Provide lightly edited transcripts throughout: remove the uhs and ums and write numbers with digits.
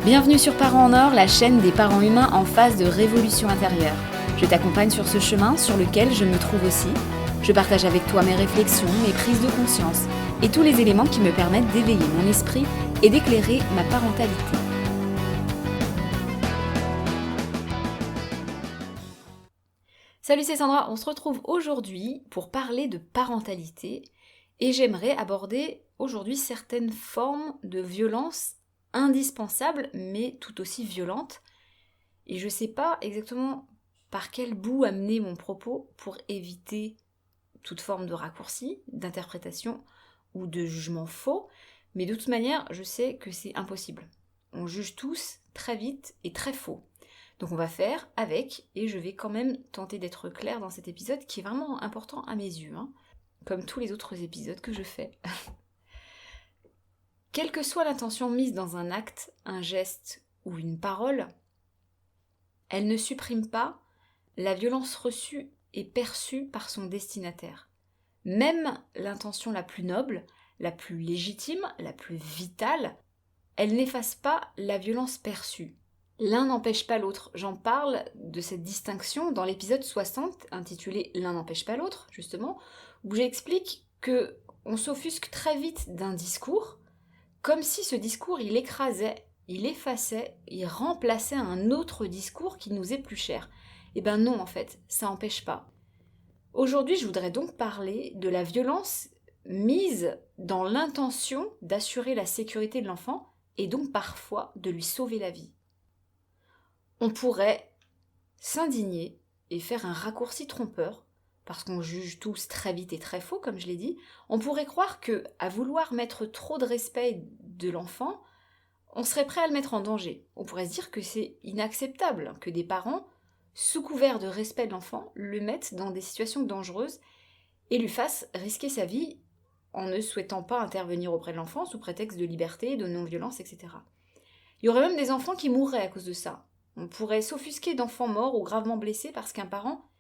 Bienvenue sur Parents en Or, la chaîne des parents humains en phase de révolution intérieure. Je t'accompagne sur ce chemin sur lequel je me trouve aussi. Je partage avec toi mes réflexions, mes prises de conscience et tous les éléments qui me permettent d'éveiller mon esprit et d'éclairer ma parentalité. Salut, c'est Sandra, on se retrouve aujourd'hui pour parler de parentalité et j'aimerais aborder aujourd'hui certaines formes de violence indispensables mais tout aussi violentes. Et je ne sais pas exactement par quel bout amener mon propos pour éviter toute forme de raccourci, d'interprétation ou de jugement faux, mais de toute manière, je sais que c'est impossible. On juge tous très vite et très faux. Donc on va faire avec, et je vais quand même tenter d'être claire dans cet épisode qui est vraiment important à mes yeux, comme tous les autres épisodes que je fais. Quelle que soit l'intention mise dans un acte, un geste ou une parole, elle ne supprime pas la violence reçue et perçue par son destinataire. Même l'intention la plus noble, la plus légitime, la plus vitale, elle n'efface pas la violence perçue. L'un n'empêche pas l'autre. J'en parle de cette distinction dans l'épisode 60, intitulé « L'un n'empêche pas l'autre », justement, où j'explique que on s'offusque très vite d'un discours, comme si ce discours, il écrasait, il effaçait, il remplaçait un autre discours qui nous est plus cher. Eh ben non, en fait, ça n'empêche pas. Aujourd'hui, je voudrais donc parler de la violence mise dans l'intention d'assurer la sécurité de l'enfant et donc parfois de lui sauver la vie. On pourrait s'indigner et faire un raccourci trompeur, parce qu'on juge tous très vite et très faux, comme je l'ai dit. On pourrait croire que, à vouloir mettre trop de respect de l'enfant, on serait prêt à le mettre en danger. On pourrait se dire que c'est inacceptable, que des parents, sous couvert de respect de l'enfant, le mettent dans des situations dangereuses et lui fassent risquer sa vie en ne souhaitant pas intervenir auprès de l'enfant sous prétexte de liberté, de non-violence, etc. Il y aurait même des enfants qui mourraient à cause de ça. On pourrait s'offusquer d'enfants morts ou gravement blessés parce qu'un parent,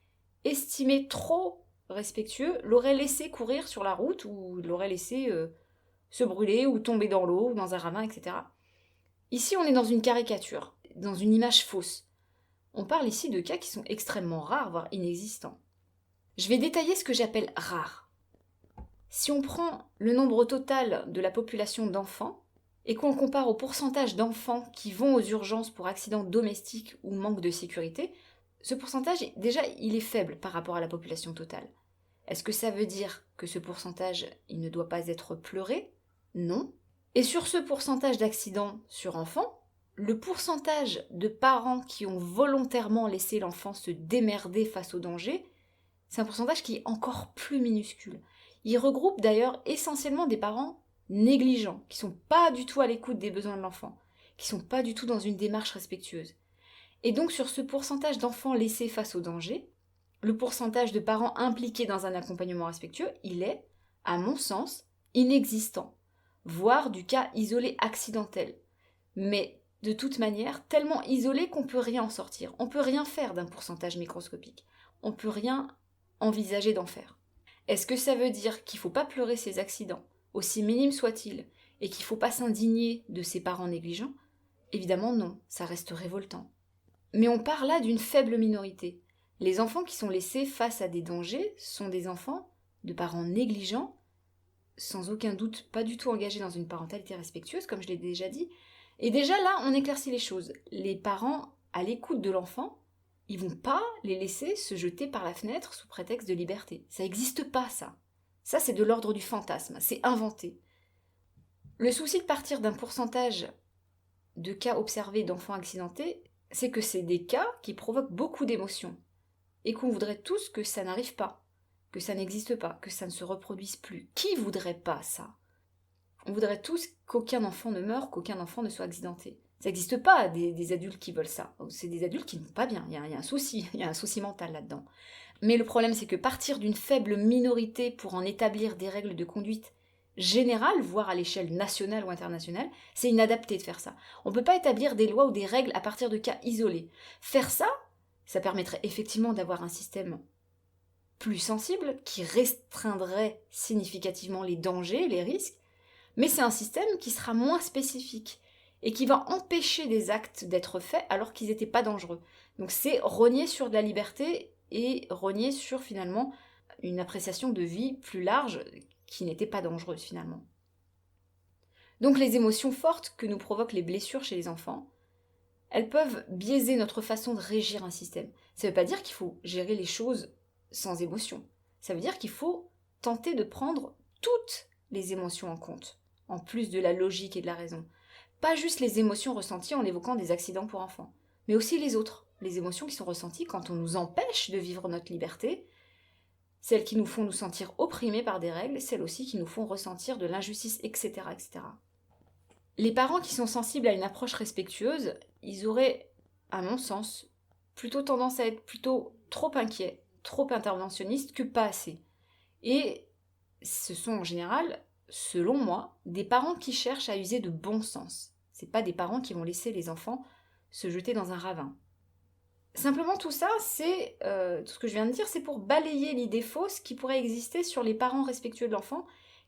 estimé trop respectueux, l'aurait laissé courir sur la route ou l'aurait laissé se brûler ou tomber dans l'eau ou dans un ravin, etc. Ici, on est dans une caricature, dans une image fausse. On parle ici de cas qui sont extrêmement rares, voire inexistants. Je vais détailler ce que j'appelle rare. Si on prend le nombre total de la population d'enfants et qu'on compare au pourcentage d'enfants qui vont aux urgences pour accidents domestiques ou manque de sécurité, ce pourcentage, déjà, il est faible par rapport à la population totale. Est-ce que ça veut dire que ce pourcentage, il ne doit pas être pleuré ? Non. Et sur ce pourcentage d'accidents sur enfants, le pourcentage de parents qui ont volontairement laissé l'enfant se démerder face au danger, c'est un pourcentage qui est encore plus minuscule. Il regroupe d'ailleurs essentiellement des parents négligents, qui ne sont pas du tout à l'écoute des besoins de l'enfant, qui ne sont pas du tout dans une démarche respectueuse. Et donc sur ce pourcentage d'enfants laissés face au danger, le pourcentage de parents impliqués dans un accompagnement respectueux, il est, à mon sens, inexistant, voire du cas isolé accidentel. Mais de toute manière, tellement isolé qu'on ne peut rien en sortir. On ne peut rien faire d'un pourcentage microscopique. On ne peut rien envisager d'en faire. Est-ce que ça veut dire qu'il ne faut pas pleurer ces accidents, aussi minimes soient-ils, et qu'il ne faut pas s'indigner de ces parents négligents ? Évidemment non, ça reste révoltant. Mais on parle là d'une faible minorité. Les enfants qui sont laissés face à des dangers sont des enfants de parents négligents, sans aucun doute pas du tout engagés dans une parentalité respectueuse, comme je l'ai déjà dit. Et déjà là, on éclaircit les choses. Les parents, à l'écoute de l'enfant, ils vont pas les laisser se jeter par la fenêtre sous prétexte de liberté. Ça n'existe pas, ça. Ça, c'est de l'ordre du fantasme, c'est inventé. Le souci de partir d'un pourcentage de cas observés d'enfants accidentés, c'est que c'est des cas qui provoquent beaucoup d'émotions et qu'on voudrait tous que ça n'arrive pas, que ça n'existe pas, que ça ne se reproduise plus. Qui voudrait pas ça ? On voudrait tous qu'aucun enfant ne meure, qu'aucun enfant ne soit accidenté. Ça n'existe pas des adultes qui veulent ça. C'est des adultes qui ne vont pas bien, il y a un souci, il y a un souci mental là-dedans. Mais le problème, c'est que partir d'une faible minorité pour en établir des règles de conduite générale, voire à l'échelle nationale ou internationale, c'est inadapté de faire ça. On ne peut pas établir des lois ou des règles à partir de cas isolés. Faire ça, ça permettrait effectivement d'avoir un système plus sensible, qui restreindrait significativement les dangers, les risques, mais c'est un système qui sera moins spécifique et qui va empêcher des actes d'être faits alors qu'ils n'étaient pas dangereux. Donc c'est rogner sur de la liberté et rogner sur finalement une appréciation de vie plus large qui n'était pas dangereuse finalement. Donc les émotions fortes que nous provoquent les blessures chez les enfants, elles peuvent biaiser notre façon de régir un système. Ça ne veut pas dire qu'il faut gérer les choses sans émotion. Ça veut dire qu'il faut tenter de prendre toutes les émotions en compte, en plus de la logique et de la raison. Pas juste les émotions ressenties en évoquant des accidents pour enfants, mais aussi les autres, les émotions qui sont ressenties quand on nous empêche de vivre notre liberté, celles qui nous font nous sentir opprimés par des règles, celles aussi qui nous font ressentir de l'injustice, etc., etc. Les parents qui sont sensibles à une approche respectueuse, ils auraient, à mon sens, plutôt tendance à être plutôt trop inquiets, trop interventionnistes que pas assez. Et ce sont en général, selon moi, des parents qui cherchent à user de bon sens. C'est pas des parents qui vont laisser les enfants se jeter dans un ravin. Simplement tout ça, c'est tout ce que je viens de dire, c'est pour balayer l'idée fausse qui pourrait exister sur les parents respectueux de l'enfant,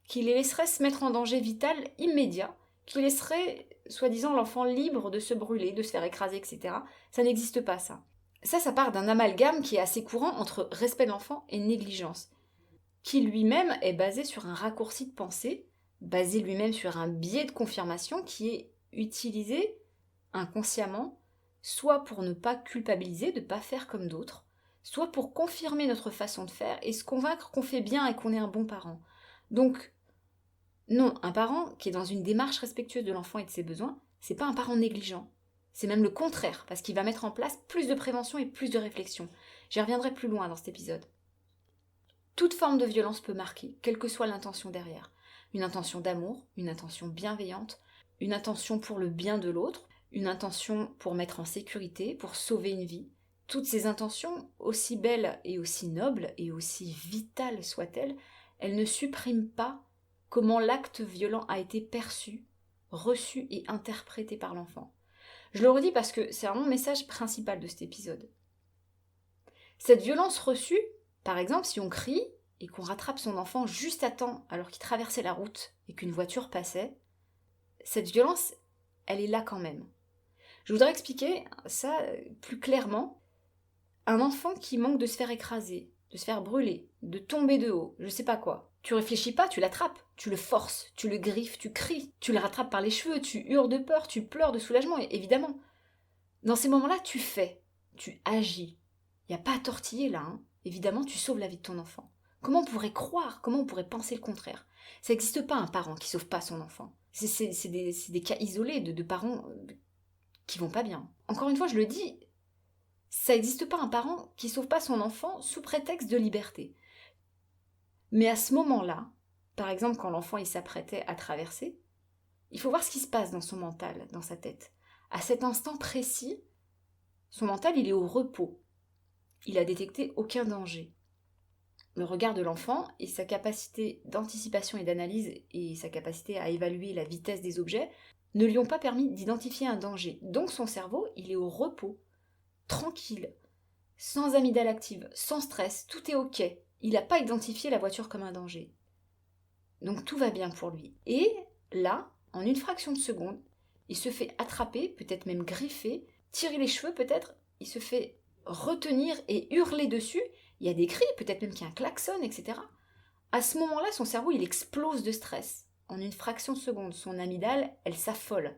qui les laisseraient se mettre en danger vital immédiat, qui laisserait, soi-disant, l'enfant libre de se brûler, de se faire écraser, etc. Ça n'existe pas, ça. Ça part d'un amalgame qui est assez courant entre respect de l'enfant et négligence, qui lui-même est basé sur un raccourci de pensée, basé lui-même sur un biais de confirmation qui est utilisé inconsciemment, soit pour ne pas culpabiliser, de ne pas faire comme d'autres, soit pour confirmer notre façon de faire et se convaincre qu'on fait bien et qu'on est un bon parent. Donc, non, un parent qui est dans une démarche respectueuse de l'enfant et de ses besoins, c'est pas un parent négligent. C'est même le contraire, parce qu'il va mettre en place plus de prévention et plus de réflexion. J'y reviendrai plus loin dans cet épisode. Toute forme de violence peut marquer, quelle que soit l'intention derrière. Une intention d'amour, une intention bienveillante, une intention pour le bien de l'autre, une intention pour mettre en sécurité, pour sauver une vie. Toutes ces intentions, aussi belles et aussi nobles et aussi vitales soient-elles, elles ne suppriment pas comment l'acte violent a été perçu, reçu et interprété par l'enfant. Je le redis parce que c'est mon message principal de cet épisode. Cette violence reçue, par exemple, si on crie et qu'on rattrape son enfant juste à temps alors qu'il traversait la route et qu'une voiture passait, cette violence, elle est là quand même. Je voudrais expliquer ça plus clairement. Un enfant qui manque de se faire écraser, de se faire brûler, de tomber de haut, je sais pas quoi. Tu réfléchis pas, tu l'attrapes, tu le forces, tu le griffes, tu cries, tu le rattrapes par les cheveux, tu hurles de peur, tu pleures de soulagement, évidemment. Dans ces moments-là, tu fais, tu agis. Il n'y a pas à tortiller là, hein. Évidemment, tu sauves la vie de ton enfant. Comment on pourrait croire, comment on pourrait penser le contraire? Ça n'existe pas un parent qui sauve pas son enfant. C'est des cas isolés de parents qui vont pas bien. Encore une fois, je le dis, ça n'existe pas un parent qui sauve pas son enfant sous prétexte de liberté. Mais à ce moment-là, par exemple quand l'enfant il s'apprêtait à traverser, il faut voir ce qui se passe dans son mental, dans sa tête. À cet instant précis, son mental il est au repos. Il a détecté aucun danger. Le regard de l'enfant et sa capacité d'anticipation et d'analyse et sa capacité à évaluer la vitesse des objets ne lui ont pas permis d'identifier un danger. Donc son cerveau, il est au repos, tranquille, sans amygdale active, sans stress, tout est ok. Il n'a pas identifié la voiture comme un danger. Donc tout va bien pour lui. Et là, en une fraction de seconde, il se fait attraper, peut-être même griffer, tirer les cheveux peut-être, il se fait retenir et hurler dessus. Il y a des cris, peut-être même qu'il y a un klaxon, etc. À ce moment-là, son cerveau, il explose de stress. En une fraction de seconde, son amygdale, elle s'affole.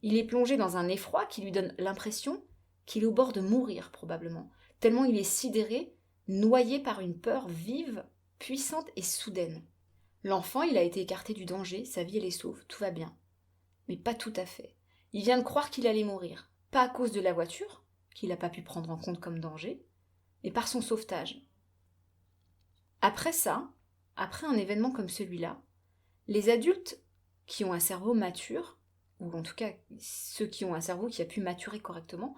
Il est plongé dans un effroi qui lui donne l'impression qu'il est au bord de mourir, probablement. Tellement il est sidéré, noyé par une peur vive, puissante et soudaine. L'enfant, il a été écarté du danger, sa vie elle est sauve, tout va bien. Mais pas tout à fait. Il vient de croire qu'il allait mourir. Pas à cause de la voiture, qu'il n'a pas pu prendre en compte comme danger, mais par son sauvetage. Après ça, après un événement comme celui-là, les adultes qui ont un cerveau mature, ou en tout cas ceux qui ont un cerveau qui a pu maturer correctement,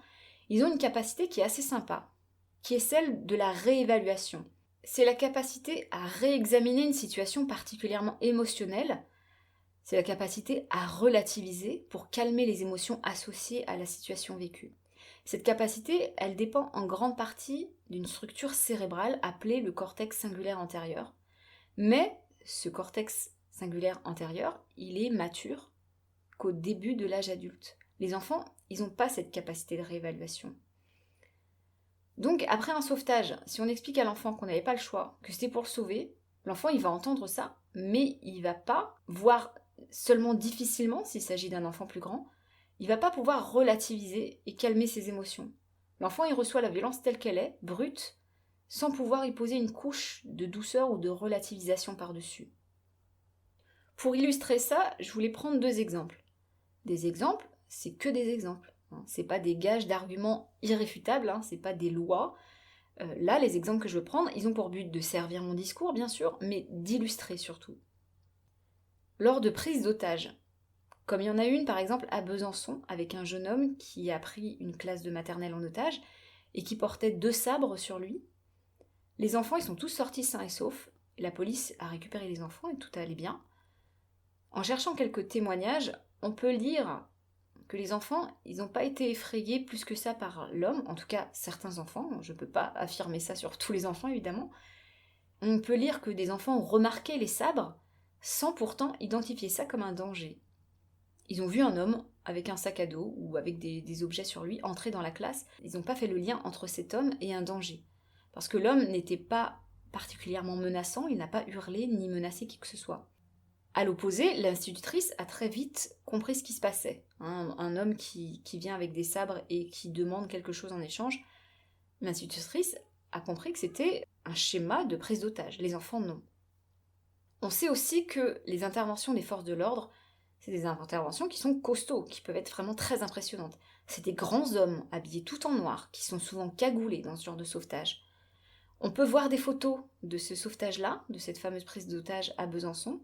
ils ont une capacité qui est assez sympa, qui est celle de la réévaluation. C'est la capacité à réexaminer une situation particulièrement émotionnelle, c'est la capacité à relativiser pour calmer les émotions associées à la situation vécue. Cette capacité, elle dépend en grande partie d'une structure cérébrale appelée le cortex singulaire antérieur. Mais ce cortex singulaire antérieur, il est mature qu'au début de l'âge adulte. Les enfants, ils n'ont pas cette capacité de réévaluation. Donc, après un sauvetage, si on explique à l'enfant qu'on n'avait pas le choix, que c'était pour le sauver, l'enfant, il va entendre ça, mais il va pas, voire seulement difficilement, s'il s'agit d'un enfant plus grand, il va pas pouvoir relativiser et calmer ses émotions. L'enfant, il reçoit la violence telle qu'elle est, brute, sans pouvoir y poser une couche de douceur ou de relativisation par-dessus. Pour illustrer ça, je voulais prendre 2 exemples. Des exemples, c'est que des exemples. C'est pas des gages d'arguments irréfutables, c'est pas des lois. Là, les exemples que je veux prendre, ils ont pour but de servir mon discours, bien sûr, mais d'illustrer surtout. Lors de prises d'otages, comme il y en a une par exemple à Besançon, avec un jeune homme qui a pris une classe de maternelle en otage et qui portait 2 sabres sur lui, les enfants ils sont tous sortis sains et saufs, et la police a récupéré les enfants et tout allait bien. En cherchant quelques témoignages, on peut lire que les enfants, ils n'ont pas été effrayés plus que ça par l'homme, en tout cas certains enfants, je ne peux pas affirmer ça sur tous les enfants évidemment. On peut lire que des enfants ont remarqué les sabres sans pourtant identifier ça comme un danger. Ils ont vu un homme avec un sac à dos ou avec des objets sur lui entrer dans la classe, ils n'ont pas fait le lien entre cet homme et un danger. Parce que l'homme n'était pas particulièrement menaçant, il n'a pas hurlé ni menacé qui que ce soit. À l'opposé, l'institutrice a très vite compris ce qui se passait. Un homme qui vient avec des sabres et qui demande quelque chose en échange, l'institutrice a compris que c'était un schéma de prise d'otage. Les enfants, non. On sait aussi que les interventions des forces de l'ordre, c'est des interventions qui sont costauds, qui peuvent être vraiment très impressionnantes. C'est des grands hommes habillés tout en noir, qui sont souvent cagoulés dans ce genre de sauvetage. On peut voir des photos de ce sauvetage-là, de cette fameuse prise d'otage à Besançon,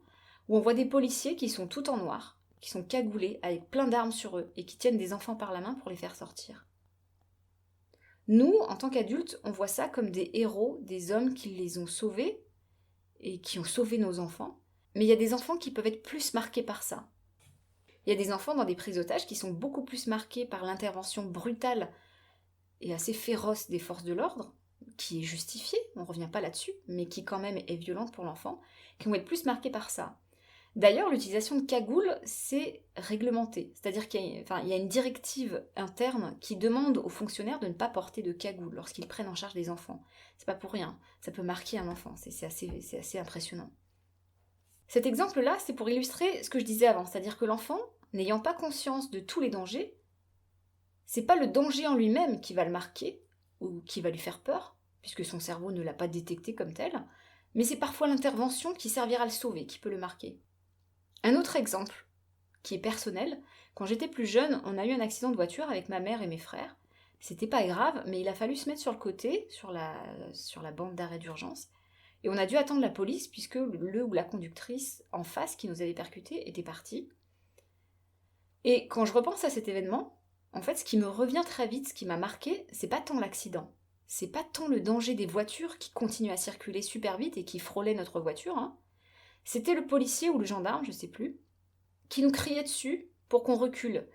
où on voit des policiers qui sont tout en noir, qui sont cagoulés avec plein d'armes sur eux et qui tiennent des enfants par la main pour les faire sortir. Nous, en tant qu'adultes, on voit ça comme des héros, des hommes qui les ont sauvés et qui ont sauvé nos enfants. Mais il y a des enfants qui peuvent être plus marqués par ça. Il y a des enfants dans des prises d'otages qui sont beaucoup plus marqués par l'intervention brutale et assez féroce des forces de l'ordre, qui est justifiée, on ne revient pas là-dessus, mais qui quand même est violente pour l'enfant, qui vont être plus marqués par ça. D'ailleurs, l'utilisation de cagoules, c'est réglementé. C'est-à-dire qu'il y a une directive interne qui demande aux fonctionnaires de ne pas porter de cagoule lorsqu'ils prennent en charge des enfants. C'est pas pour rien, ça peut marquer un enfant, c'est assez impressionnant. Cet exemple-là, c'est pour illustrer ce que je disais avant, c'est-à-dire que l'enfant, n'ayant pas conscience de tous les dangers, c'est pas le danger en lui-même qui va le marquer, ou qui va lui faire peur, puisque son cerveau ne l'a pas détecté comme tel, mais c'est parfois l'intervention qui servira à le sauver, qui peut le marquer. Un autre exemple, qui est personnel, quand j'étais plus jeune, on a eu un accident de voiture avec ma mère et mes frères. C'était pas grave, mais il a fallu se mettre sur le côté, sur la bande d'arrêt d'urgence, et on a dû attendre la police puisque le ou la conductrice en face qui nous avait percutés était partie. Et quand je repense à cet événement, en fait, ce qui me revient très vite, ce qui m'a marqué, c'est pas tant l'accident, c'est pas tant le danger des voitures qui continuent à circuler super vite et qui frôlaient notre voiture, C'était le policier ou le gendarme, je sais plus, qui nous criait dessus pour qu'on recule,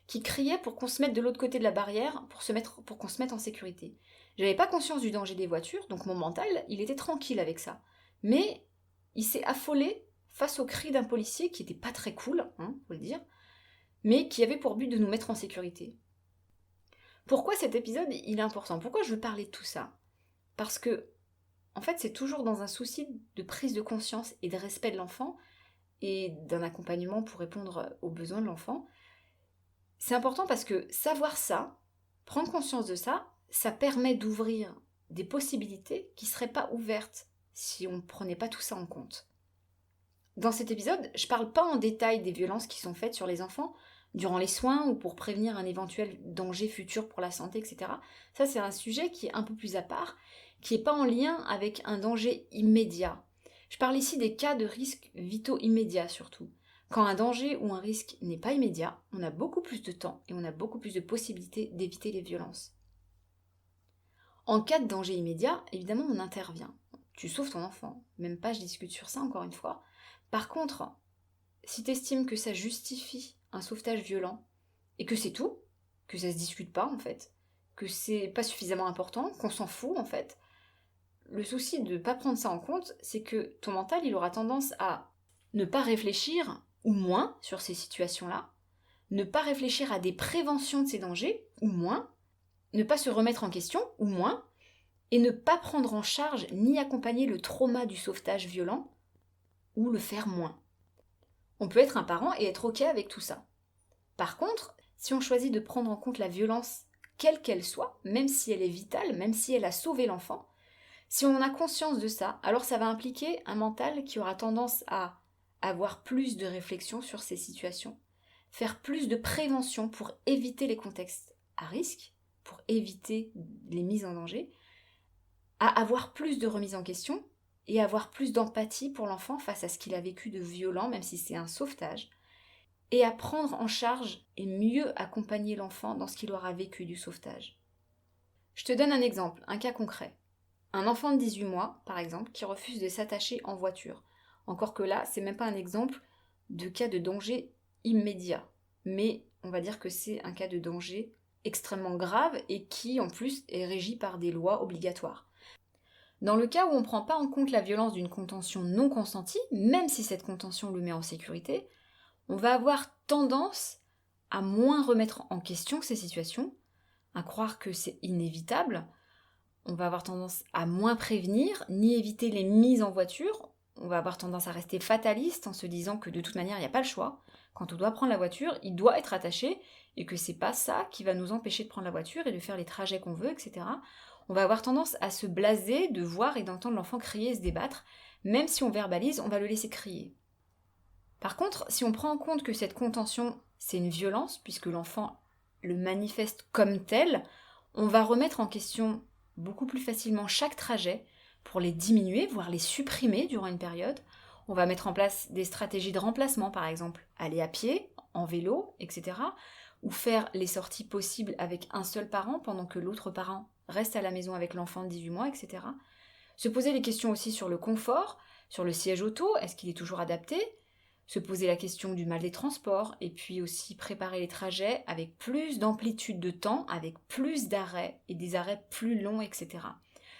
qui criait pour qu'on se mette de l'autre côté de la barrière pour qu'on se mette en sécurité. J'avais pas conscience du danger des voitures, donc mon mental, il était tranquille avec ça. Mais il s'est affolé face au cri d'un policier qui était pas très cool, faut le dire, mais qui avait pour but de nous mettre en sécurité. Pourquoi cet épisode il est important? Pourquoi je veux parler de tout ça? Parce que en fait, c'est toujours dans un souci de prise de conscience et de respect de l'enfant et d'un accompagnement pour répondre aux besoins de l'enfant. C'est important parce que savoir ça, prendre conscience de ça, ça permet d'ouvrir des possibilités qui ne seraient pas ouvertes si on ne prenait pas tout ça en compte. Dans cet épisode, je ne parle pas en détail des violences qui sont faites sur les enfants durant les soins ou pour prévenir un éventuel danger futur pour la santé, etc. Ça, c'est un sujet qui est un peu plus à part, qui n'est pas en lien avec un danger immédiat. Je parle ici des cas de risques vitaux immédiats surtout. Quand un danger ou un risque n'est pas immédiat, on a beaucoup plus de temps et on a beaucoup plus de possibilités d'éviter les violences. En cas de danger immédiat, évidemment, on intervient. Tu sauves ton enfant. Même pas, je discute sur ça encore une fois. Par contre, si tu estimes que ça justifie un sauvetage violent, et que c'est tout, que ça se discute pas en fait, que c'est pas suffisamment important, qu'on s'en fout en fait, le souci de ne pas prendre ça en compte, c'est que ton mental, il aura tendance à ne pas réfléchir, ou moins, sur ces situations-là, ne pas réfléchir à des préventions de ces dangers, ou moins, ne pas se remettre en question, ou moins, et ne pas prendre en charge ni accompagner le trauma du sauvetage violent, ou le faire moins. On peut être un parent et être OK avec tout ça. Par contre, si on choisit de prendre en compte la violence, quelle qu'elle soit, même si elle est vitale, même si elle a sauvé l'enfant, si on a conscience de ça, alors ça va impliquer un mental qui aura tendance à avoir plus de réflexion sur ces situations, faire plus de prévention pour éviter les contextes à risque, pour éviter les mises en danger, à avoir plus de remise en question et avoir plus d'empathie pour l'enfant face à ce qu'il a vécu de violent, même si c'est un sauvetage, et à prendre en charge et mieux accompagner l'enfant dans ce qu'il aura vécu du sauvetage. Je te donne un exemple, un cas concret. Un enfant de 18 mois, par exemple, qui refuse de s'attacher en voiture. Encore que là, c'est même pas un exemple de cas de danger immédiat, mais on va dire que c'est un cas de danger extrêmement grave et qui, en plus, est régi par des lois obligatoires. Dans le cas où on ne prend pas en compte la violence d'une contention non consentie, même si cette contention le met en sécurité, on va avoir tendance à moins remettre en question ces situations, à croire que c'est inévitable. On va avoir tendance à moins prévenir, ni éviter les mises en voiture. On va avoir tendance à rester fataliste en se disant que de toute manière, il n'y a pas le choix. Quand on doit prendre la voiture, il doit être attaché et que c'est pas ça qui va nous empêcher de prendre la voiture et de faire les trajets qu'on veut, etc. On va avoir tendance à se blaser de voir et d'entendre l'enfant crier et se débattre. Même si on verbalise, on va le laisser crier. Par contre, si on prend en compte que cette contention, c'est une violence, puisque l'enfant le manifeste comme tel, on va remettre en question beaucoup plus facilement chaque trajet pour les diminuer, voire les supprimer durant une période. On va mettre en place des stratégies de remplacement, par exemple, aller à pied, en vélo, etc. Ou faire les sorties possibles avec un seul parent pendant que l'autre parent reste à la maison avec l'enfant de 18 mois, etc. Se poser des questions aussi sur le confort, sur le siège auto, est-ce qu'il est toujours adapté ? Se poser la question du mal des transports, et puis aussi préparer les trajets avec plus d'amplitude de temps, avec plus d'arrêts, et des arrêts plus longs, etc.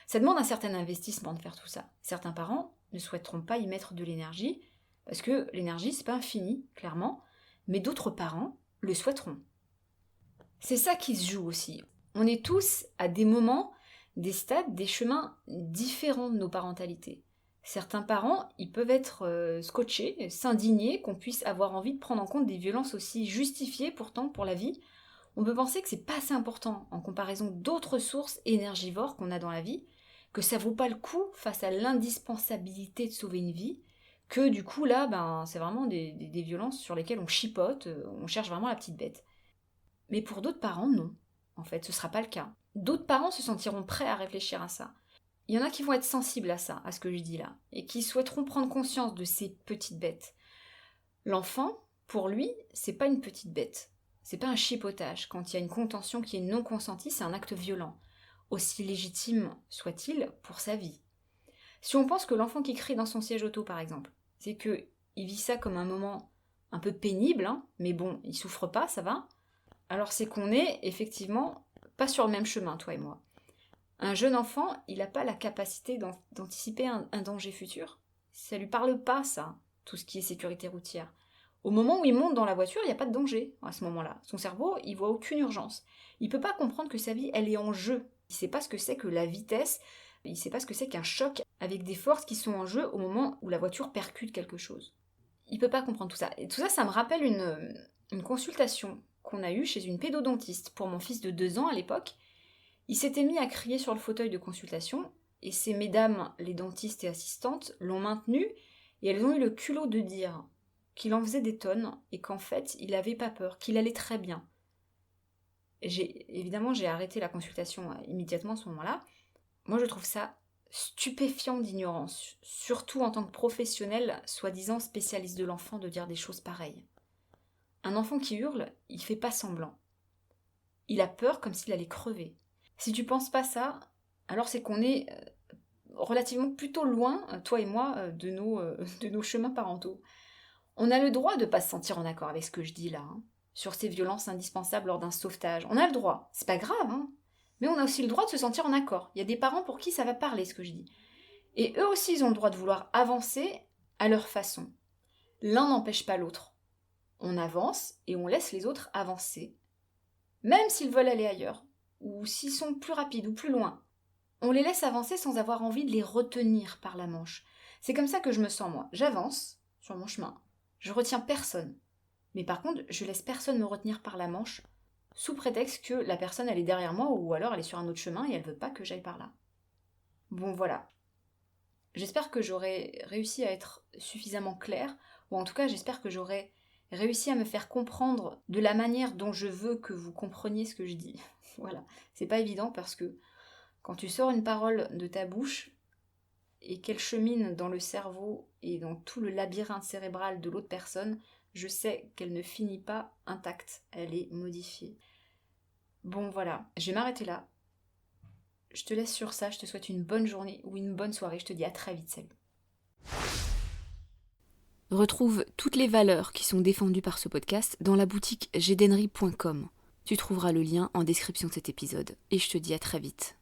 Ça demande un certain investissement de faire tout ça. Certains parents ne souhaiteront pas y mettre de l'énergie, parce que l'énergie, c'est pas infini, clairement, mais d'autres parents le souhaiteront. C'est ça qui se joue aussi. On est tous, à des moments, des stades, des chemins différents de nos parentalités. Certains parents, ils peuvent être scotchés, s'indigner qu'on puisse avoir envie de prendre en compte des violences aussi justifiées pourtant pour la vie. On peut penser que c'est pas assez important en comparaison d'autres sources énergivores qu'on a dans la vie, que ça vaut pas le coup face à l'indispensabilité de sauver une vie, que du coup là, c'est vraiment des violences sur lesquelles on chipote, on cherche vraiment la petite bête. Mais pour d'autres parents, non. En fait, ce sera pas le cas. D'autres parents se sentiront prêts à réfléchir à ça. Il y en a qui vont être sensibles à ça, à ce que je dis là, et qui souhaiteront prendre conscience de ces petites bêtes. L'enfant, pour lui, c'est pas une petite bête. C'est pas un chipotage. Quand il y a une contention qui est non consentie, c'est un acte violent, aussi légitime soit-il pour sa vie. Si on pense que l'enfant qui crie dans son siège auto, par exemple, c'est que il vit ça comme un moment un peu pénible, mais bon, il souffre pas, ça va, alors c'est qu'on est effectivement pas sur le même chemin, toi et moi. Un jeune enfant, il n'a pas la capacité d'anticiper un danger futur. Ça lui parle pas, ça, tout ce qui est sécurité routière. Au moment où il monte dans la voiture, il n'y a pas de danger à ce moment-là. Son cerveau, il voit aucune urgence. Il peut pas comprendre que sa vie, elle est en jeu. Il sait pas ce que c'est que la vitesse. Il sait pas ce que c'est qu'un choc avec des forces qui sont en jeu au moment où la voiture percute quelque chose. Il peut pas comprendre tout ça. Et tout ça, ça me rappelle une consultation qu'on a eue chez une pédodontiste pour mon fils de 2 ans à l'époque. Il s'était mis à crier sur le fauteuil de consultation, et ces mesdames, les dentistes et assistantes, l'ont maintenu, et elles ont eu le culot de dire qu'il en faisait des tonnes, et qu'en fait, il n'avait pas peur, qu'il allait très bien. Évidemment, j'ai arrêté la consultation immédiatement à ce moment-là. Moi, je trouve ça stupéfiant d'ignorance, surtout en tant que professionnel, soi-disant spécialiste de l'enfant, de dire des choses pareilles. Un enfant qui hurle, il fait pas semblant. Il a peur comme s'il allait crever. Si tu penses pas ça, alors c'est qu'on est relativement plutôt loin, toi et moi, de nos chemins parentaux. On a le droit de pas se sentir en accord avec ce que je dis là, sur ces violences indispensables lors d'un sauvetage. On a le droit, c'est pas grave, mais on a aussi le droit de se sentir en accord. Il y a des parents pour qui ça va parler ce que je dis. Et eux aussi, ils ont le droit de vouloir avancer à leur façon. L'un n'empêche pas l'autre. on avance et on laisse les autres avancer, même s'ils veulent aller ailleurs, ou s'ils sont plus rapides ou plus loin. On les laisse avancer sans avoir envie de les retenir par la manche. C'est comme ça que je me sens moi. J'avance sur mon chemin, je retiens personne. Mais par contre, je laisse personne me retenir par la manche, sous prétexte que la personne elle est derrière moi, ou alors elle est sur un autre chemin et elle veut pas que j'aille par là. Bon voilà. J'espère que j'aurai réussi à être suffisamment claire, ou en tout cas j'espère que j'aurai réussi à me faire comprendre de la manière dont je veux que vous compreniez ce que je dis. Voilà, c'est pas évident parce que quand tu sors une parole de ta bouche et qu'elle chemine dans le cerveau et dans tout le labyrinthe cérébral de l'autre personne, je sais qu'elle ne finit pas intacte, elle est modifiée. Bon voilà, je vais m'arrêter là. Je te laisse sur ça, je te souhaite une bonne journée ou une bonne soirée, je te dis à très vite, salut. Retrouve toutes les valeurs qui sont défendues par ce podcast dans la boutique jedennerie.com. Tu trouveras le lien en description de cet épisode et je te dis à très vite.